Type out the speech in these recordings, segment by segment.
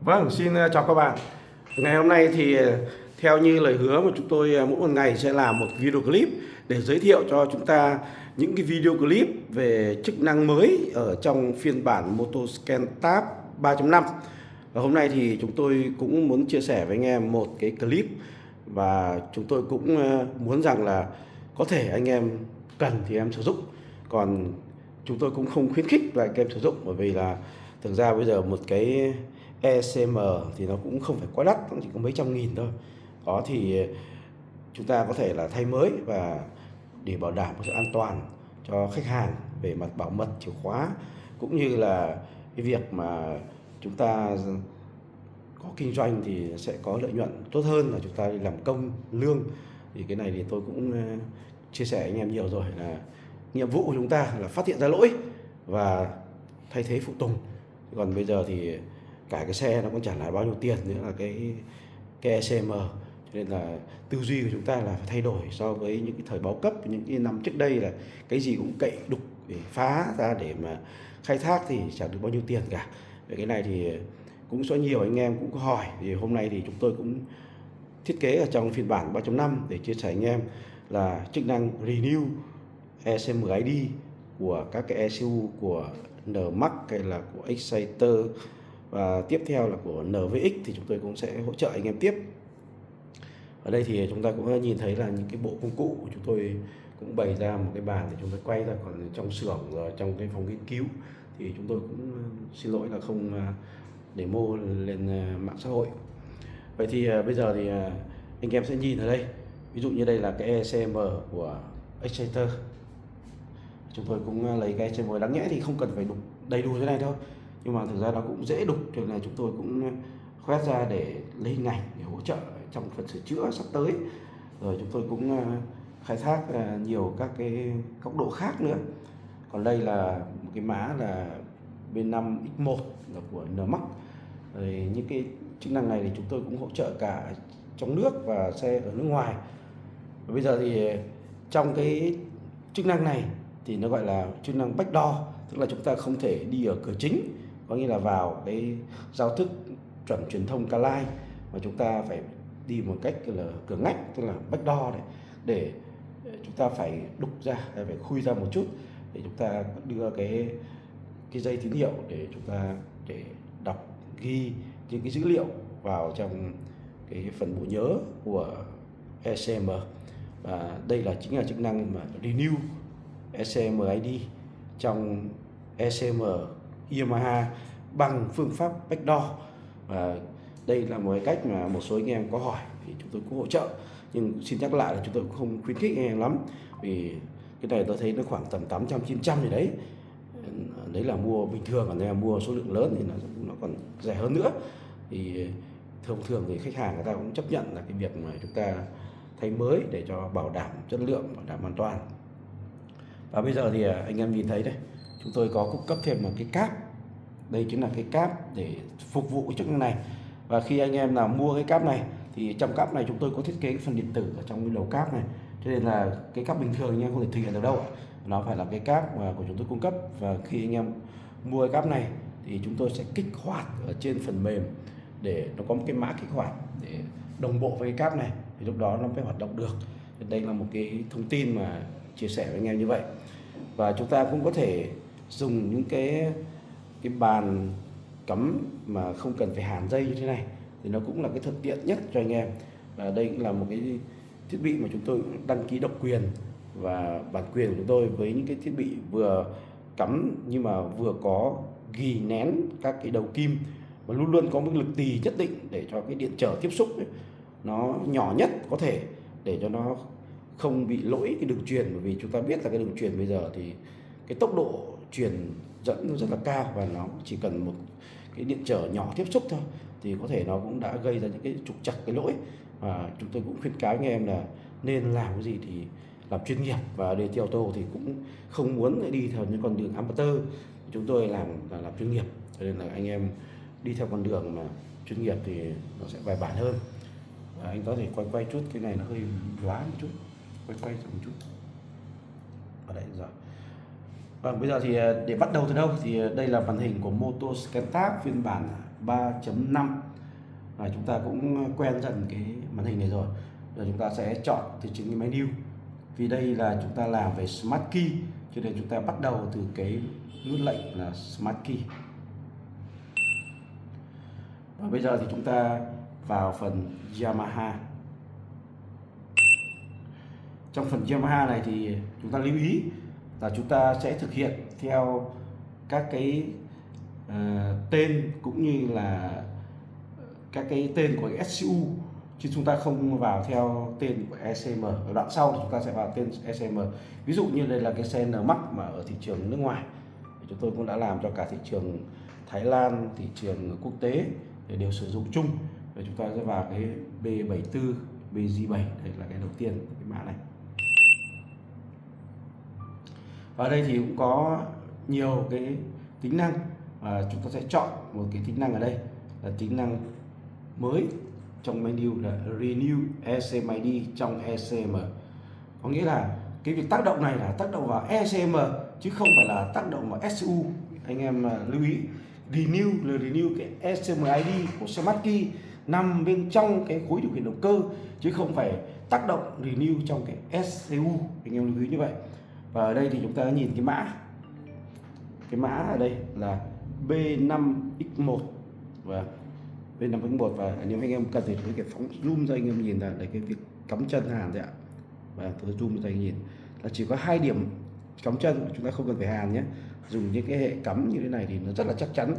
Vâng, xin chào các bạn. Ngày hôm nay thì theo như lời hứa mà chúng tôi mỗi một ngày sẽ làm một video clip để giới thiệu cho chúng ta những cái video clip về chức năng mới ở trong phiên bản Motoscan Tab 3.5. Và hôm nay thì chúng tôi cũng muốn chia sẻ với anh em một cái clip, và chúng tôi cũng muốn rằng là có thể anh em cần thì em sử dụng, còn chúng tôi cũng không khuyến khích là anh em sử dụng, bởi vì là thực ra bây giờ một cái ECM thì nó cũng không phải quá đắt, nó chỉ có mấy trăm nghìn thôi. Đó thì chúng ta có thể là thay mới, và để bảo đảm sự an toàn cho khách hàng về mặt bảo mật chìa khóa, cũng như là cái việc mà chúng ta có kinh doanh thì sẽ có lợi nhuận tốt hơn là chúng ta đi làm công lương. Thì cái này thì tôi cũng chia sẻ anh em nhiều rồi, là nhiệm vụ của chúng ta là phát hiện ra lỗi và thay thế phụ tùng. Còn bây giờ thì cả cái xe nó cũng chẳng là bao nhiêu tiền nữa là cái ECM, cho nên là tư duy của chúng ta là phải thay đổi so với những cái thời bao cấp. Những cái năm trước đây là cái gì cũng cậy đục để phá ra để mà khai thác thì chẳng được bao nhiêu tiền cả. Về cái này thì cũng có nhiều anh em cũng có hỏi, thì hôm nay thì chúng tôi cũng thiết kế ở trong phiên bản 3.5 để chia sẻ anh em là chức năng Renew ECM ID của các cái ECU của NMAX hay là của Exciter, và tiếp theo là của NVX thì chúng tôi cũng sẽ hỗ trợ anh em tiếp. Ở đây thì chúng ta cũng nhìn thấy là những cái bộ công cụ của chúng tôi cũng bày ra một cái bàn để chúng tôi quay ra. Còn trong xưởng, trong cái phòng nghiên cứu thì chúng tôi cũng xin lỗi là không demo lên mạng xã hội. Vậy thì bây giờ thì anh em sẽ nhìn ở đây, ví dụ như đây là cái ECM của Exciter. Chúng tôi cũng lấy cái ECM, đáng nhẽ thì không cần phải đục đầy đủ thế này đâu, nhưng mà thực ra nó cũng dễ đục, cho nên là chúng tôi cũng khoét ra để lấy hình ảnh để hỗ trợ trong phần sửa chữa sắp tới. Rồi chúng tôi cũng khai thác nhiều các cái góc độ khác nữa. Còn đây là một cái má là B5X1 là của NMAX. Rồi những cái chức năng này thì chúng tôi cũng hỗ trợ cả trong nước và xe ở nước ngoài. Và bây giờ thì trong cái chức năng này thì nó gọi là chức năng backdoor, tức là chúng ta không thể đi ở cửa chính, có nghĩa là vào cái giao thức chuẩn truyền thông Ca-lai, mà chúng ta phải đi một cách là cửa ngách, tức là backdoor này, để chúng ta phải đục ra, phải khui ra một chút để chúng ta đưa cái dây tín hiệu để chúng ta để đọc ghi những cái dữ liệu vào trong cái phần bộ nhớ của ECM. Và đây là chính là chức năng mà Renew ECM ID trong ECM Yamaha bằng phương pháp backdoor. Và đây là một cái cách mà một số anh em có hỏi thì chúng tôi cũng hỗ trợ, nhưng xin nhắc lại là chúng tôi cũng không khuyến khích anh em lắm, vì cái này tôi thấy nó khoảng tầm 800-900 gì đấy. Đấy là mua bình thường, còn nếu mua số lượng lớn thì nó còn rẻ hơn nữa. Thì thường thì khách hàng người ta cũng chấp nhận là cái việc mà chúng ta thay mới để cho bảo đảm chất lượng, bảo đảm an toàn. Và bây giờ thì anh em nhìn thấy đây, chúng tôi có cung cấp thêm một cái cáp. Đây chính là cái cáp để phục vụ cái chức năng này. Và khi anh em nào mua cái cáp này thì trong cáp này chúng tôi có thiết kế cái phần điện tử ở trong cái đầu cáp này, cho nên là cái cáp bình thường anh em không thể thực hiện được đâu, nó phải là cái cáp mà của chúng tôi cung cấp. Và khi anh em mua cái cáp này thì chúng tôi sẽ kích hoạt ở trên phần mềm để nó có một cái mã kích hoạt để đồng bộ với cái cáp này, thì lúc đó nó mới hoạt động được. Đây là một cái thông tin mà chia sẻ với anh em như vậy. Và chúng ta cũng có thể dùng những cái bàn cắm mà không cần phải hàn dây như thế này, thì nó cũng là cái thuận tiện nhất cho anh em. Và đây cũng là một cái thiết bị mà chúng tôi đăng ký độc quyền và bản quyền của chúng tôi, với những cái thiết bị vừa cắm nhưng mà vừa có ghi nén các cái đầu kim, và luôn luôn có một lực tì nhất định để cho cái điện trở tiếp xúc ấy, nó nhỏ nhất có thể, để cho nó không bị lỗi cái đường truyền. Bởi vì chúng ta biết là cái đường truyền bây giờ thì cái tốc độ truyền dẫn rất là cao, và nó chỉ cần một cái điện trở nhỏ tiếp xúc thôi thì có thể nó cũng đã gây ra những cái trục trặc, cái lỗi. Và chúng tôi cũng khuyến cáo anh em là nên làm cái gì thì làm chuyên nghiệp, và đề thi ô tô thì cũng không muốn đi theo những con đường amateur. Chúng tôi làm chuyên nghiệp, cho nên là anh em đi theo con đường mà chuyên nghiệp thì nó sẽ bài bản hơn. Và anh có thể quay chút, cái này nó hơi lóa một chút, quay một chút ở đây rồi. Vâng, bây giờ thì để bắt đầu từ đâu thì đây là màn hình của Motoscan Tab phiên bản 3.5. Và chúng ta cũng quen dần cái màn hình này rồi. Rồi chúng ta sẽ chọn từ chính cái menu. Vì đây là chúng ta làm về Smart Key, cho nên chúng ta bắt đầu từ cái nút lệnh là Smart Key. Và bây giờ thì chúng ta vào phần Yamaha. Trong phần Yamaha này thì chúng ta lưu ý là chúng ta sẽ thực hiện theo các cái tên cũng như là các cái tên của SCU, chứ chúng ta không vào theo tên của ECM. Ở đoạn sau thì chúng ta sẽ vào tên ECM. Ví dụ như đây là cái xe NMAX mà ở thị trường nước ngoài, chúng tôi cũng đã làm cho cả thị trường Thái Lan, thị trường quốc tế để đều sử dụng chung. Rồi chúng ta sẽ vào cái B74, BG7, đây là cái đầu tiên cái mã này. Ở đây thì cũng có nhiều cái tính năng và chúng ta sẽ chọn một cái tính năng ở đây là tính năng mới trong menu là Renew ECM ID trong ECM. Có nghĩa là cái việc tác động này là tác động vào ECM chứ không phải là tác động vào SCU. Anh em lưu ý, Renew là renew cái ECM ID của Smart Key nằm bên trong cái khối điều khiển động cơ chứ không phải tác động renew trong cái SCU. Anh em lưu ý như vậy. Và ở đây thì chúng ta nhìn cái mã ở đây là B5X1 và B5X1. Và nếu anh em cần thì tôi phóng zoom ra anh em nhìn là cái việc cắm chân hàn đấy ạ. Và tôi zoom ra anh nhìn là chỉ có 2 điểm cắm chân, chúng ta không cần phải hàn nhé. Dùng những cái hệ cắm như thế này thì nó rất là chắc chắn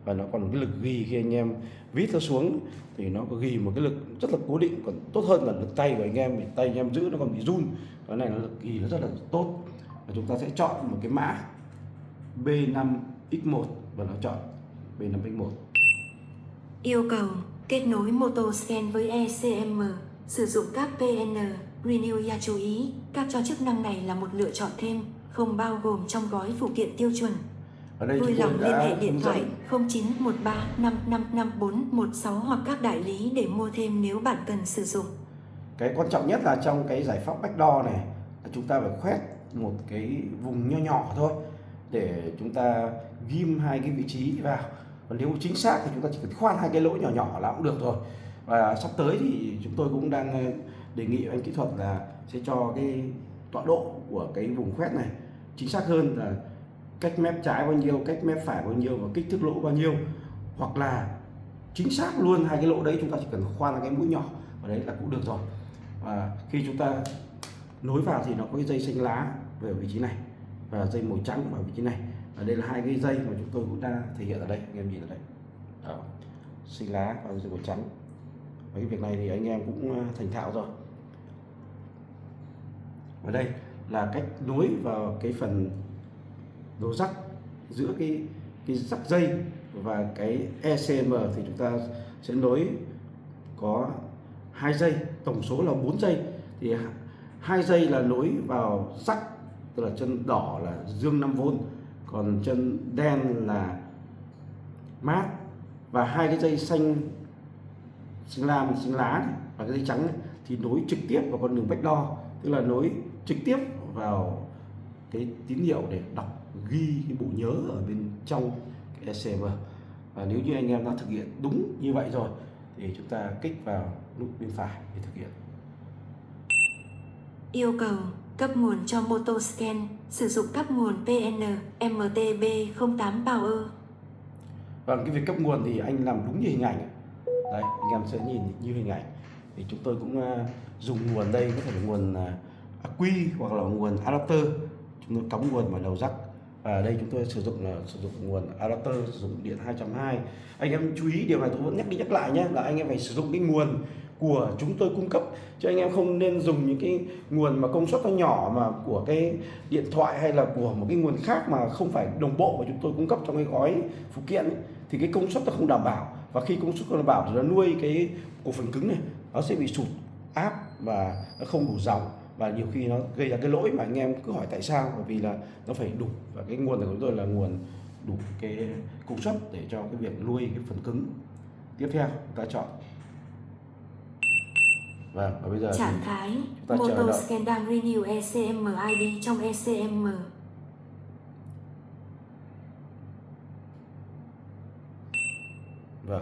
và nó còn cái lực ghi khi anh em vít nó xuống thì nó có ghi một cái lực rất là cố định, còn tốt hơn là lực tay của anh em, tay anh em giữ nó còn bị run. Cái này nó lực ghi nó rất là tốt. Và chúng ta sẽ chọn một cái mã B5X1 và nó chọn B5X1. Yêu cầu kết nối Motoscan với ECM, sử dụng các PN, Renew. Chú ý, các cho chức năng này là một lựa chọn thêm, không bao gồm trong gói phụ kiện tiêu chuẩn. Vui lòng liên hệ điện thoại 0913555416 hoặc các đại lý để mua thêm nếu bạn cần sử dụng. Cái quan trọng nhất là trong cái giải pháp backdoor này là chúng ta phải khoét một cái vùng nho nhỏ thôi để chúng ta ghim 2 cái vị trí vào. Còn nếu chính xác thì chúng ta chỉ cần khoan 2 cái lỗ nhỏ nhỏ là cũng được rồi. Và sắp tới thì chúng tôi cũng đang đề nghị anh kỹ thuật là sẽ cho cái tọa độ của cái vùng khoét này chính xác hơn, là cách mép trái bao nhiêu, cách mép phải bao nhiêu và kích thước lỗ bao nhiêu, hoặc là chính xác luôn 2 cái lỗ đấy, chúng ta chỉ cần khoan cái mũi nhỏ và đấy là cũng được rồi. Và khi chúng ta nối vào thì nó có cái dây xanh lá về vị trí này và dây màu trắng ở vị trí này. Ở đây là 2 cái dây mà chúng tôi cũng đang thể hiện ở đây, anh em nhìn ở đây. Đó, xanh lá và dây màu trắng. Và cái việc này thì anh em cũng thành thạo rồi. Ở đây là cách nối vào cái phần đầu rắc giữa cái rắc dây và cái ECM thì chúng ta sẽ nối có 2 dây, tổng số là 4 dây. Thì 2 dây là nối vào rắc, tức là chân đỏ là dương 5V, còn chân đen là mát, và 2 cái dây xanh lam, xanh lá này, và cái dây trắng này, thì nối trực tiếp vào con đường backdoor, tức là nối trực tiếp vào cái tín hiệu để đọc ghi cái bộ nhớ ở bên trong cái ECM. Và nếu như anh em đã thực hiện đúng như vậy rồi thì chúng ta kích vào nút bên phải để thực hiện. Yêu cầu cấp nguồn cho Motoscan, sử dụng cấp nguồn PN MTB08 Power. Và cái việc cấp nguồn thì anh làm đúng như hình ảnh. Đấy, anh em sẽ nhìn như hình ảnh. Thì chúng tôi cũng dùng nguồn đây, có thể là nguồn Acqui hoặc là nguồn adapter. Chúng tôi cắm nguồn vào đầu rắc. Và ở đây chúng tôi sử dụng nguồn adapter, sử dụng điện 220. Anh em chú ý điều này tôi vẫn nhắc đi nhắc lại nhé, là anh em phải sử dụng cái nguồn của chúng tôi cung cấp, chứ anh em không nên dùng những cái nguồn mà công suất nó nhỏ mà của cái điện thoại hay là của một cái nguồn khác mà không phải đồng bộ mà chúng tôi cung cấp trong cái gói phụ kiện ấy, thì cái công suất nó không đảm bảo, và khi công suất không đảm bảo thì nó nuôi cái cổ phần cứng này nó sẽ bị sụt áp và nó không đủ dòng, và nhiều khi nó gây ra cái lỗi mà anh em cứ hỏi tại sao, bởi vì là nó phải đủ, và cái nguồn của chúng tôi là nguồn đủ cái công suất để cho cái việc nuôi cái phần cứng. Tiếp theo chúng ta chọn. Và bây giờ trạng thái Motoscan đang renew ECM ID trong ECM. Và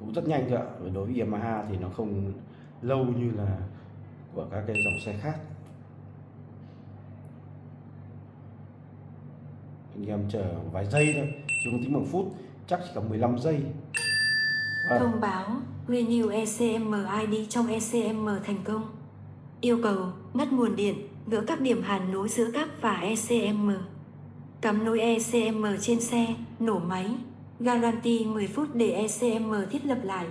cũng rất nhanh thôi ạ. Đối với Yamaha thì nó không lâu như là của các cái dòng xe khác. Anh em chờ vài giây thôi, chứ không tính bằng phút, chắc chỉ cần 15 giây. Thông báo Renew ECM ID trong ECM thành công. Yêu cầu ngắt nguồn điện, gỡ các điểm hàn nối giữa cáp và ECM. Cắm nối ECM trên xe, nổ máy. Guarantee 10 phút để ECM thiết lập lại.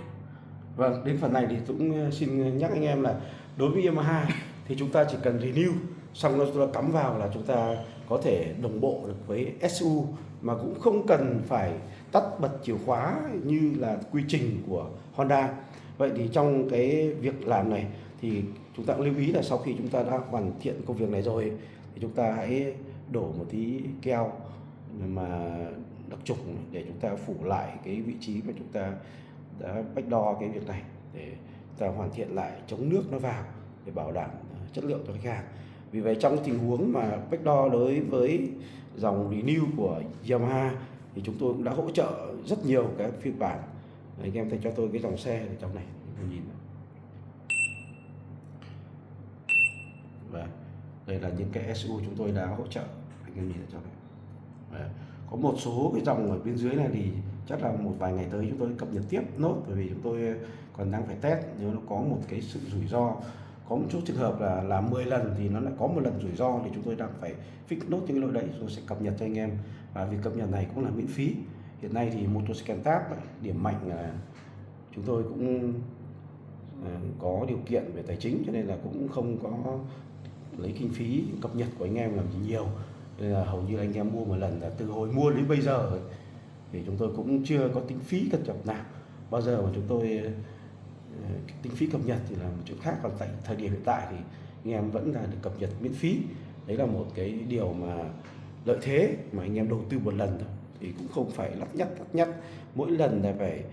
Vâng, đến phần này thì cũng xin nhắc anh em là đối với Yamaha thì chúng ta chỉ cần renew xong rồi chúng ta cắm vào là chúng ta có thể đồng bộ được với SU, mà cũng không cần phải tắt bật chìa khóa như là quy trình của Honda. Vậy thì trong cái việc làm này thì chúng ta cũng lưu ý là sau khi chúng ta đã hoàn thiện công việc này rồi thì chúng ta hãy đổ một tí keo mà đặc trùng để chúng ta phủ lại cái vị trí mà chúng ta đã bách đo cái việc này, để ta hoàn thiện lại chống nước nó vào để bảo đảm chất lượng cho khách hàng. Vì vậy trong tình huống mà bách đo đối với dòng Renew của Yamaha thì chúng tôi cũng đã hỗ trợ rất nhiều cái phiên bản. Anh em thấy cho tôi cái dòng xe ở trong này, nhìn. Và đây là những cái SU chúng tôi đã hỗ trợ, anh em nhìn ở trong này. Và có một số cái dòng ở bên dưới này thì chắc là một vài ngày tới chúng tôi cập nhật tiếp nốt, bởi vì chúng tôi còn đang phải test nếu nó có một cái sự rủi ro. Có một chút trường hợp là làm 10 lần thì nó lại có một lần rủi ro, thì chúng tôi đang phải fix nốt những cái lỗi đấy rồi sẽ cập nhật cho anh em. Và việc cập nhật này cũng là miễn phí. Hiện nay thì Motoscan Tab điểm mạnh là chúng tôi cũng có điều kiện về tài chính, cho nên là cũng không có lấy kinh phí cập nhật của anh em làm gì nhiều, nên là hầu như anh em mua một lần là từ hồi mua đến bây giờ ấy, thì chúng tôi cũng chưa có tính phí cập nhật nào bao giờ mà chúng tôi tính phí cập nhật thì là một chuyện khác. Còn tại thời điểm hiện tại thì anh em vẫn là được cập nhật miễn phí. Đấy là một cái điều mà lợi thế mà anh em đầu tư một lần thôi thì cũng không phải lắt nhắt mỗi lần là phải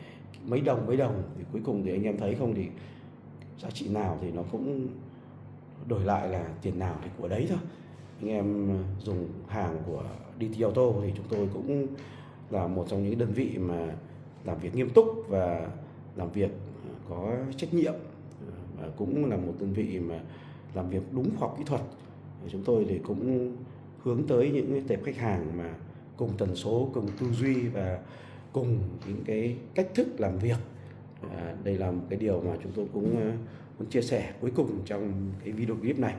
mấy đồng thì cuối cùng thì anh em thấy không, thì giá trị nào thì nó cũng đổi lại là tiền nào thì của đấy thôi. Anh em dùng hàng của DT Auto thì chúng tôi cũng là một trong những đơn vị mà làm việc nghiêm túc và làm việc có trách nhiệm, và cũng là một đơn vị mà làm việc đúng khoa học kỹ thuật. Chúng tôi thì cũng hướng tới những tệp khách hàng mà cùng tần số, cùng tư duy và cùng những cái cách thức làm việc. Đây là một cái điều mà chúng tôi cũng muốn chia sẻ cuối cùng trong cái video clip này.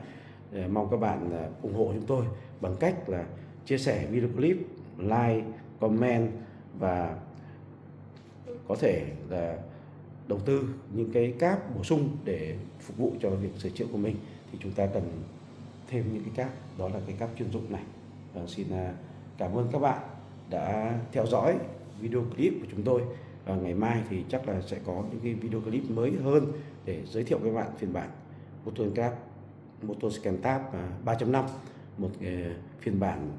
Mong các bạn ủng hộ chúng tôi bằng cách là chia sẻ video clip, like, comment và có thể là đầu tư những cái cáp bổ sung để phục vụ cho việc sửa chữa của mình. Thì chúng ta cần thêm những cái cáp, đó là cái cáp chuyên dụng này. Xin cảm ơn các bạn đã theo dõi video clip của chúng tôi. Ngày mai thì chắc là sẽ có những cái video clip mới hơn để giới thiệu với bạn phiên bản Motoscan Tab 3.5, một phiên bản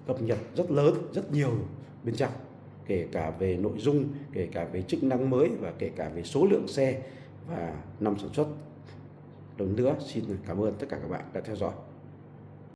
cập nhật rất lớn, rất nhiều bên trong, kể cả về nội dung, kể cả về chức năng mới và kể cả về số lượng xe và năm sản xuất. Lần nữa xin cảm ơn tất cả các bạn đã theo dõi.